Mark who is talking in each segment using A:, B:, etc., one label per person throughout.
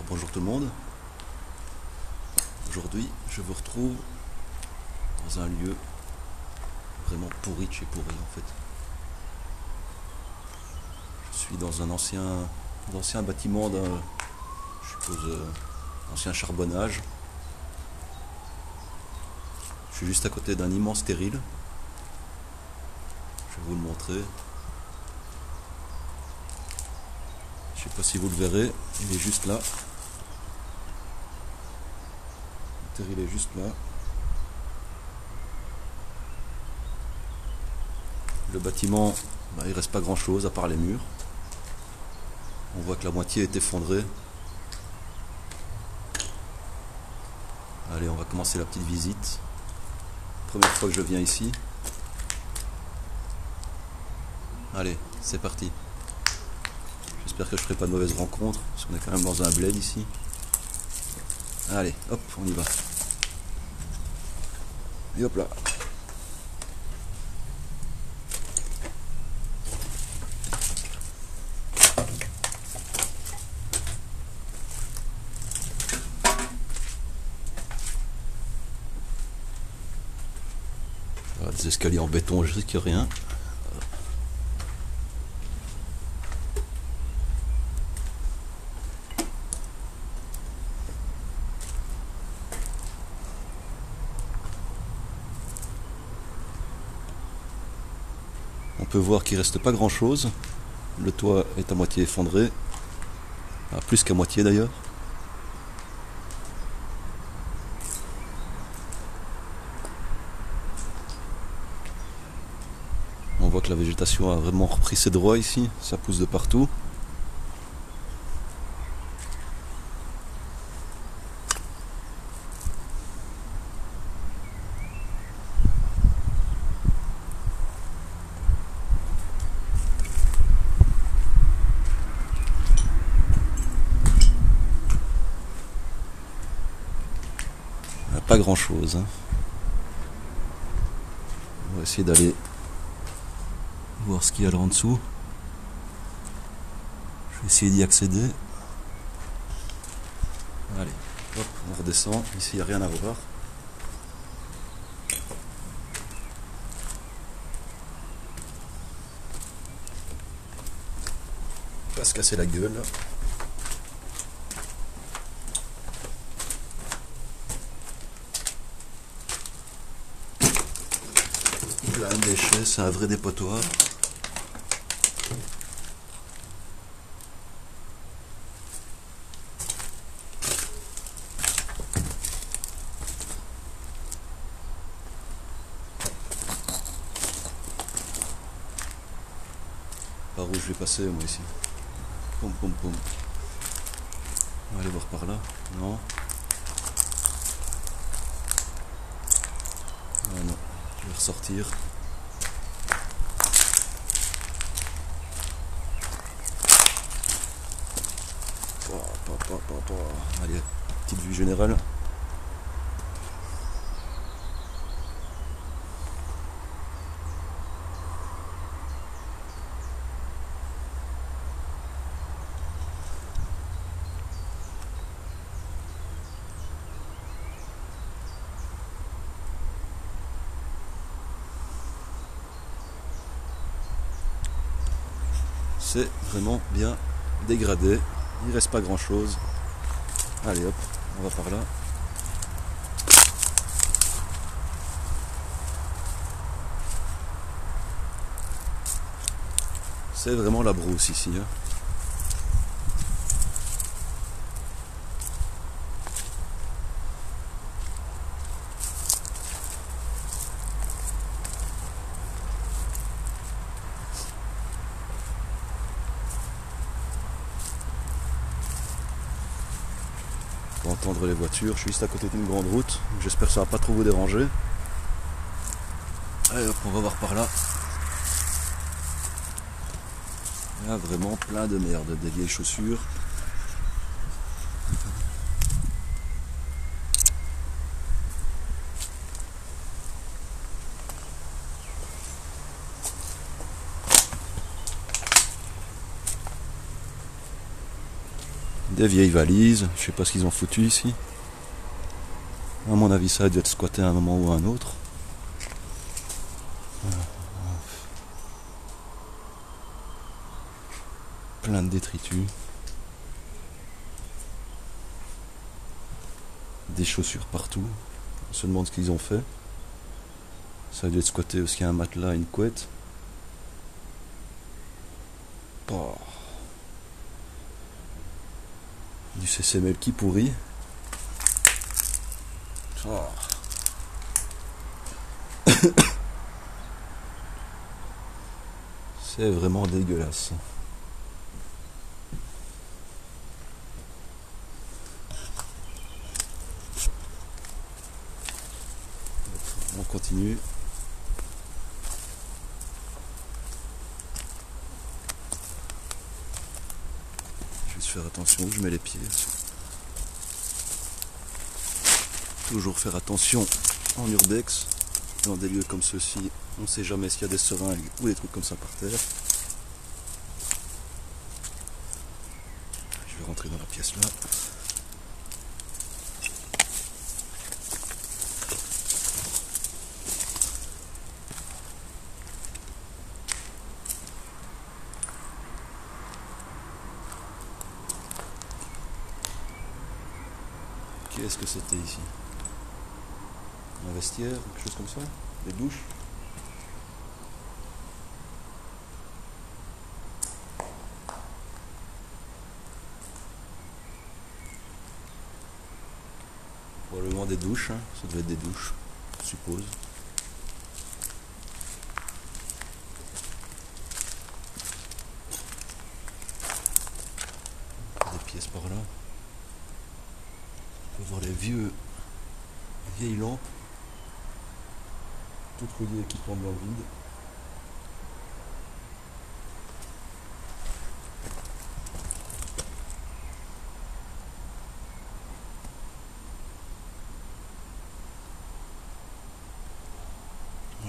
A: Bonjour tout le monde. Aujourd'hui, je vous retrouve dans un lieu vraiment pourri de chez pourri en fait. Je suis dans un ancien bâtiment d'un, je suppose, ancien charbonnage. Je suis juste à côté d'un immense stérile. Je vais vous le montrer. Je sais pas si vous le verrez, il est juste là. Le stérile est juste là. Le bâtiment, il reste pas grand chose à part les murs. On voit que la moitié est effondrée. Allez, on va commencer la petite visite. Première fois que je viens ici. Allez, c'est parti. J'espère que je ferai pas de mauvaises rencontres, parce qu'on est quand même dans un bled ici. Allez, hop, on y va. Et hop là. Voilà, des escaliers en béton, je risque rien. On peut voir qu'il reste pas grand chose. Le toit est à moitié effondré. Plus qu'à moitié d'ailleurs. On voit que la végétation a vraiment repris ses droits ici. Ça pousse de partout. Pas grand chose. On va essayer d'aller voir ce qu'il y a là en dessous. Je vais essayer d'y accéder. Allez, hop, on redescend. Ici, il n'y a rien à voir. On va se casser la gueule. Plein de déchets, c'est un vrai dépotoir. Par où je vais passer moi ici? Pom pom pom. On va aller voir par là. Non. Ah non, je vais ressortir. Allez, petite vue générale. C'est vraiment bien dégradé. Il reste pas grand chose. Allez hop, on va par là. C'est vraiment la brousse ici. Hein. Entendre les voitures, je suis juste à côté d'une grande route, j'espère que ça va pas trop vous déranger. Allez hop, on va voir par là. Il y a vraiment plein de merde, des vieilles chaussures. Des vieilles valises, je sais pas ce qu'ils ont foutu ici. À mon avis ça a dû être squatté à un moment ou à un autre. Plein de détritus. Des chaussures partout. On se demande ce qu'ils ont fait. Ça a dû être squatté parce qu'il y a un matelas et une couette. Oh. Du CCML qui pourrit. Oh. C'est vraiment dégueulasse. On continue. Juste faire attention où je mets les pieds. Toujours faire attention en urbex. Dans des lieux comme ceux-ci, on ne sait jamais s'il y a des seringues ou des trucs comme ça par terre. Je vais rentrer dans la pièce là. Qu'est-ce que c'était ici? Un vestiaire, quelque chose comme ça? Des douches? Probablement des douches, hein. Ça devait être des douches, je suppose. Des pièces par là. On peut voir les vieilles lampes. Toutes reliées qui tombent dans le vide.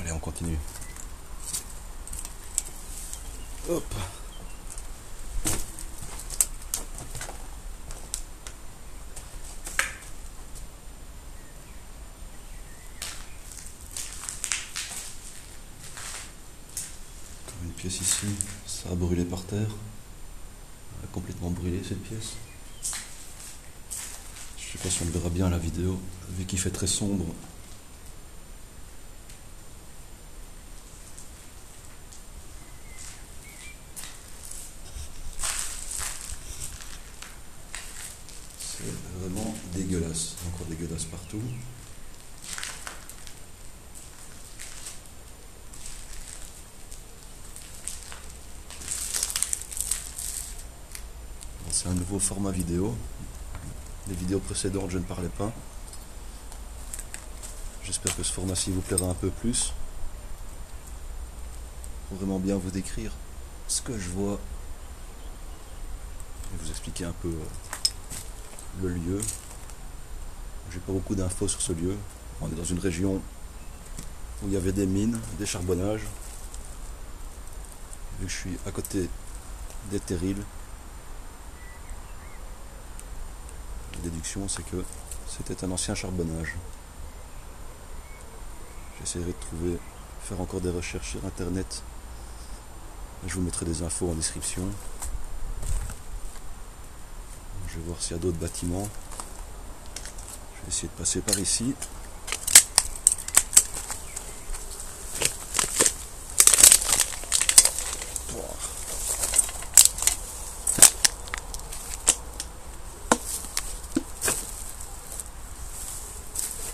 A: Allez, on continue. Hop. Une pièce ici, ça a brûlé par terre. Elle a complètement brûlé cette pièce. Je sais pas si on le verra bien à la vidéo, vu qu'il fait très sombre. C'est vraiment dégueulasse, encore dégueulasse partout. C'est un nouveau format vidéo. Les vidéos précédentes, je ne parlais pas. J'espère que ce format-ci vous plaira un peu plus. Pour vraiment bien vous décrire ce que je vois et vous expliquer un peu le lieu. J'ai pas beaucoup d'infos sur ce lieu. On est dans une région où il y avait des mines, des charbonnages. Vu que je suis à côté des terrils, la déduction c'est que c'était un ancien charbonnage. J'essaierai de trouver, faire encore des recherches sur internet. Je vous mettrai des infos en description. Je vais voir s'il y a d'autres bâtiments. Je vais essayer de passer par ici.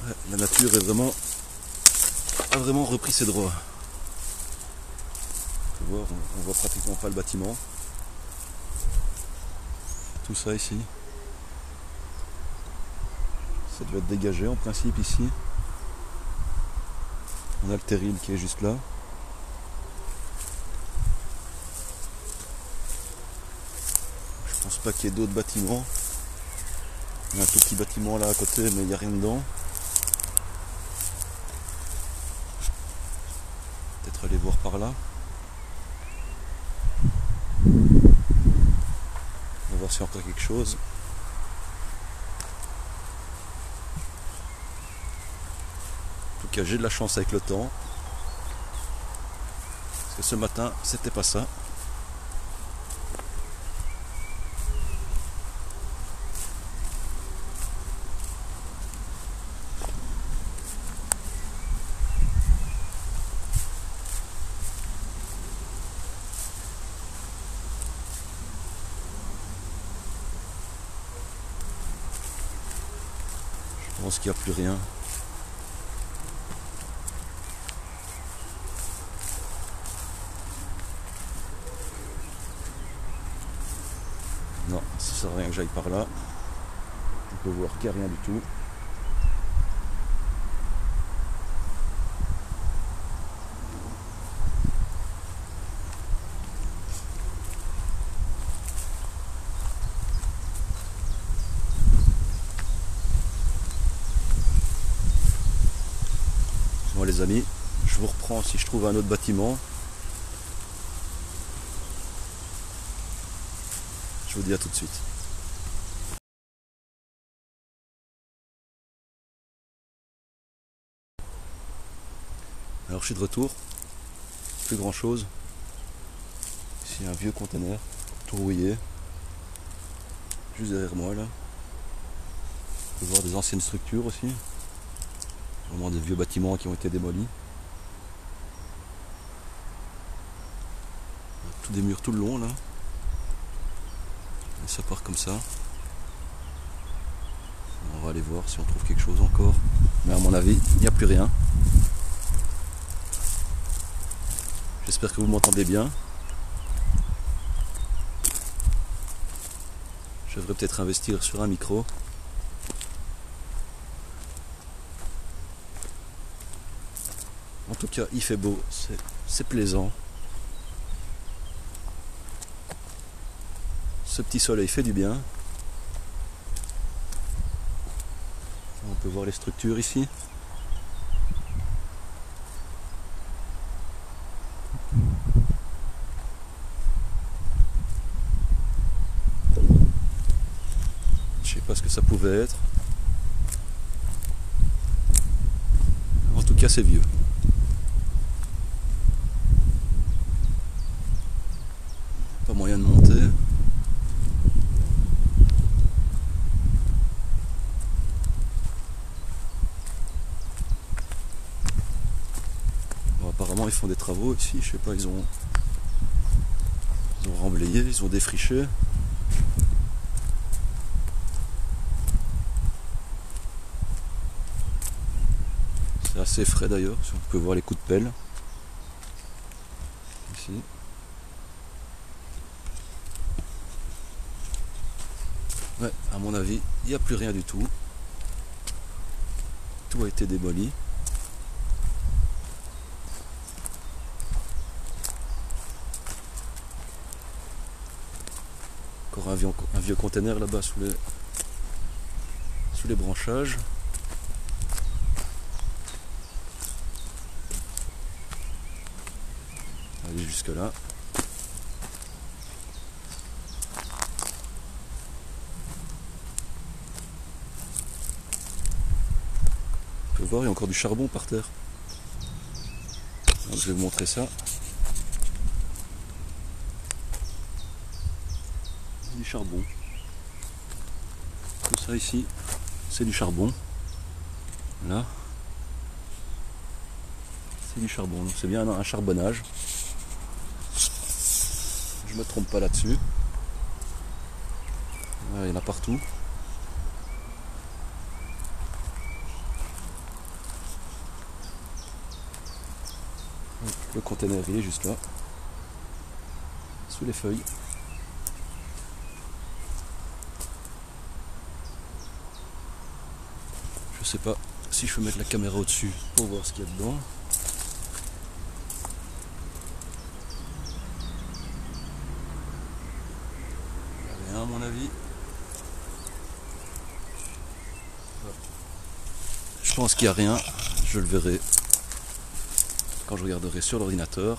A: Ouais, la nature a vraiment repris ses droits. On peut voir, on voit pratiquement pas le bâtiment. Tout ça ici. Ça doit être dégagé en principe ici. On a le terril qui est juste là. Je pense pas qu'il y ait d'autres bâtiments. Il y a un tout petit bâtiment là à côté, mais il n'y a rien dedans. Peut-être aller voir par là. On va voir s'il y a encore quelque chose. En tout cas, j'ai de la chance avec le temps. Parce que ce matin, c'était pas ça. Je pense qu'il n'y a plus rien. Non, ça sert à rien que j'aille par là. On peut voir qu'il n'y a rien du tout. Bon les amis, je vous reprends si je trouve un autre bâtiment. Je vous dis à tout de suite. Alors je suis de retour, plus grand chose. Ici un vieux conteneur, tout rouillé, juste derrière moi là. On peut voir des anciennes structures aussi. Vraiment des vieux bâtiments qui ont été démolis. Tout des murs tout le long là. Et ça part comme ça. On va aller voir si on trouve quelque chose encore. Mais à mon avis, il n'y a plus rien. J'espère que vous m'entendez bien. Je devrais peut-être investir sur un micro. En tout cas, il fait beau, c'est plaisant. Ce petit soleil fait du bien. On peut voir les structures ici. Je sais pas ce que ça pouvait être. En tout cas, c'est vieux. Pas moyen de monter. Bon, apparemment, ils font des travaux ici. Je sais pas, ils ont remblayé, ils ont défriché. C'est assez frais d'ailleurs, on peut voir les coups de pelle. Ici. Ouais, à mon avis, il n'y a plus rien du tout. Tout a été démoli. Encore un vieux conteneur là-bas sous les branchages. Allez jusque là. On peut voir, il y a encore du charbon par terre. Alors, je vais vous montrer ça. Du charbon. Tout ça ici, c'est du charbon. Là, c'est du charbon. Donc c'est bien un charbonnage. Je me trompe pas là-dessus. Il y en a partout. Le conteneur il est juste là, sous les feuilles. Je sais pas si je peux mettre la caméra au-dessus pour voir ce qu'il y a dedans. Il y a rien à mon avis. Je pense qu'il n'y a rien, je le verrai quand je regarderai sur l'ordinateur.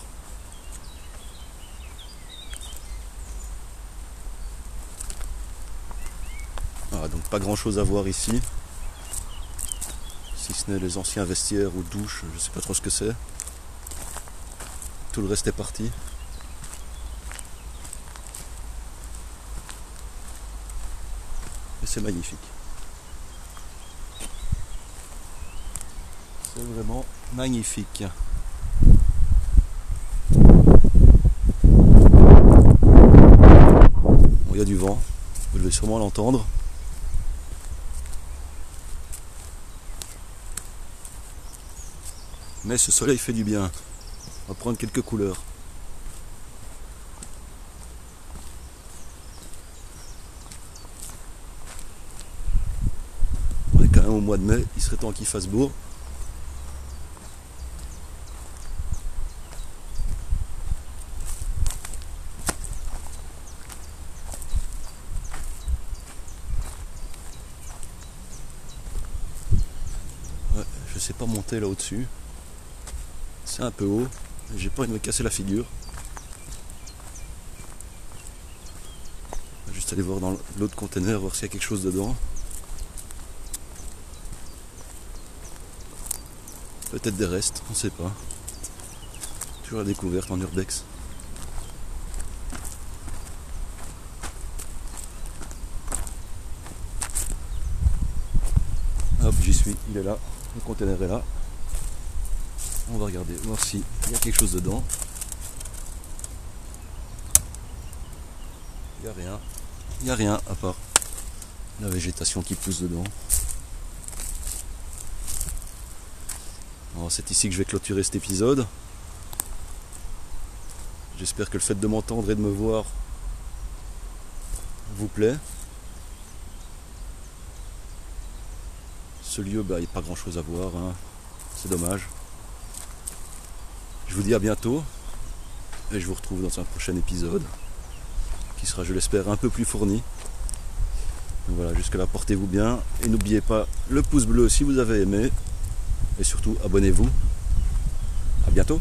A: Voilà, donc pas grand chose à voir ici. Si ce n'est les anciens vestiaires ou douches, je sais pas trop ce que c'est. Tout le reste est parti. Et c'est magnifique. C'est vraiment magnifique. Bon, il y a du vent, vous devez sûrement l'entendre. Mais ce soleil fait du bien. On va prendre quelques couleurs. On est quand même au mois de mai, il serait temps qu'il fasse beau. Ouais, je sais pas monter là au-dessus. C'est un peu haut, j'ai pas envie de me casser la figure. On va juste aller voir dans l'autre conteneur, voir s'il y a quelque chose dedans. Peut-être des restes, on sait pas. Toujours la découverte en urbex. Hop, j'y suis, il est là, le conteneur est là. On va regarder, voir s'il y a quelque chose dedans. Il n'y a rien. Il n'y a rien à part la végétation qui pousse dedans. Alors c'est ici que je vais clôturer cet épisode. J'espère que le fait de m'entendre et de me voir vous plaît. Ce lieu, il n'y a pas grand chose à voir, hein. C'est dommage. Je vous dis à bientôt et je vous retrouve dans un prochain épisode qui sera, je l'espère, un peu plus fourni. Donc voilà, jusque là, portez-vous bien et n'oubliez pas le pouce bleu si vous avez aimé et surtout abonnez-vous. À bientôt.